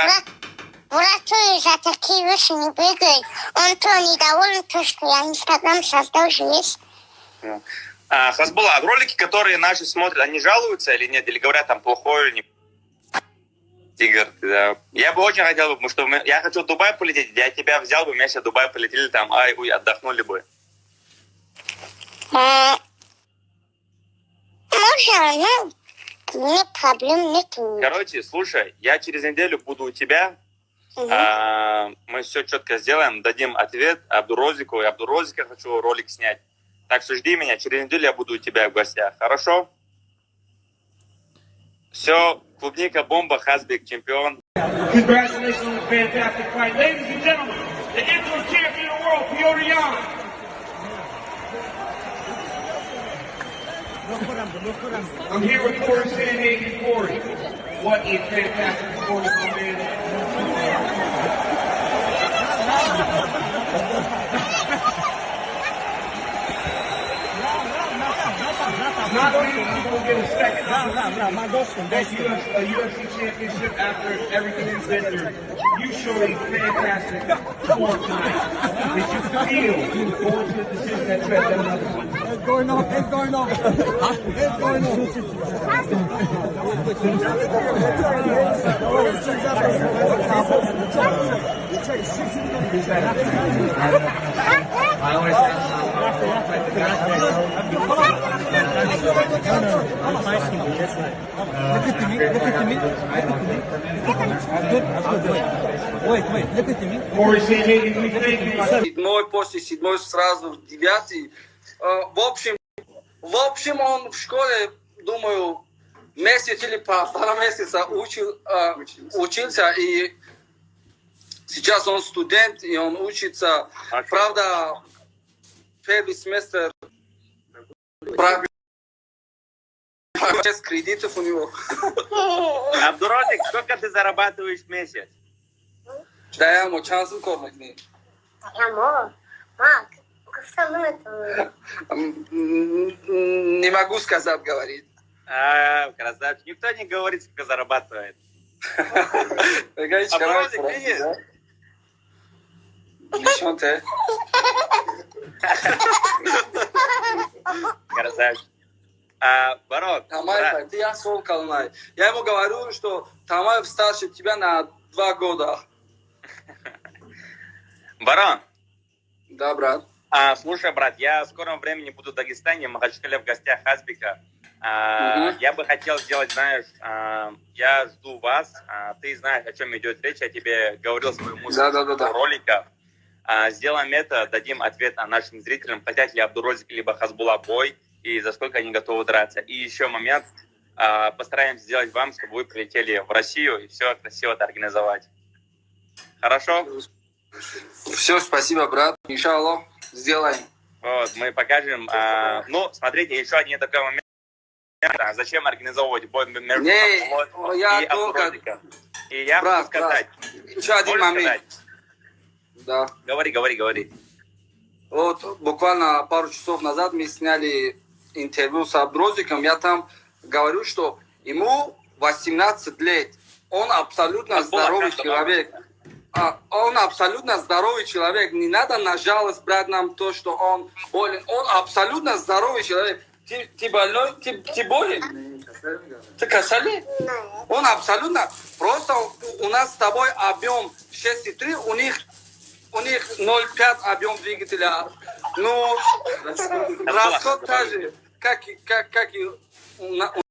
Брат, брату за такие вещи не бегай. Он то недоволен, то, что я Инстаграм создал же есть. Хазбулла, а ролики, которые наши смотрят, они жалуются или нет? Или говорят там плохое, не... Тигр, да. Я бы очень хотел, потому что я хочу в Дубай полететь, я тебя взял бы, вместе в Дубай полетели там, отдохнули бы. Можно, но нет проблем, нет. Короче, слушай, я через неделю буду у тебя, мы все четко сделаем, дадим ответ Абдурозику, и Абдурозика хочу ролик снять. Так что жди меня, через неделю я буду у тебя в гостях, хорошо? Все, клубника бомба, Хазбек чемпион. Congratulations on a fantastic fight. Ladies and gentlemen, the interim champion of the world, Petr Yan. I'm here with Corey Sandhagen. Corey, what a fantastic performance, my man. Not many people get a second UFC championship after everything you've been through. You showed a fantastic performance tonight. Did you feel going to the decision that you had done another one? It's going on. It's going on. It's going I always Corey Sandhagen, we thank you. Седьмой, после седьмой сразу в девятый. В общем, он в школе, думаю, месяц или полтора месяца учился, и сейчас он студент, и он учится. Правда, первый семестр без кредитов у него. Абдурозик, сколько ты зарабатываешь в месяц? Да, я ему чансом кормить не. Не могу сказать, говорит. Красавчик. Никто не говорит, сколько зарабатывает. Абдурозик, видишь? Ничего ты. Красавчик. Барон, Тамаев, ты я сол калмай. Я ему говорю, что Тамаев старше тебя на 2 года. Барон. Да, брат. Слушай, брат, я в скором времени буду в Дагестане, в Махачкале в гостях Хазбека. Я бы хотел сделать, знаешь, я жду вас, ты знаешь, о чем идет речь, я тебе говорил свою музыку ролика. Сделаем это, дадим ответ нашим зрителям, хотят ли Абдурозик либо Хазбулла бой, и за сколько они готовы драться. И еще момент, постараемся сделать вам, чтобы вы прилетели в Россию и все красиво это организовать. Хорошо? Все, спасибо, брат. Иншаллах, сделаем. Вот, мы покажем. Ну, смотрите, еще один такой момент. Зачем организовывать бой между Хазбуллой и Абдурозиком? И я могу сказать. Еще один момент. Да. Говори. Вот буквально пару часов назад мы сняли интервью с Абдурозиком. Я там говорю, что ему 18 лет. Он абсолютно здоровый человек. Он абсолютно здоровый человек. Не надо на жалость брать нам то, что он болен. Он абсолютно здоровый человек. Ты больной? Ты болен? Ты касали? Он абсолютно... Просто у нас с тобой объем 6,3, у них 0,5 объем двигателя. Ну, расход также, как и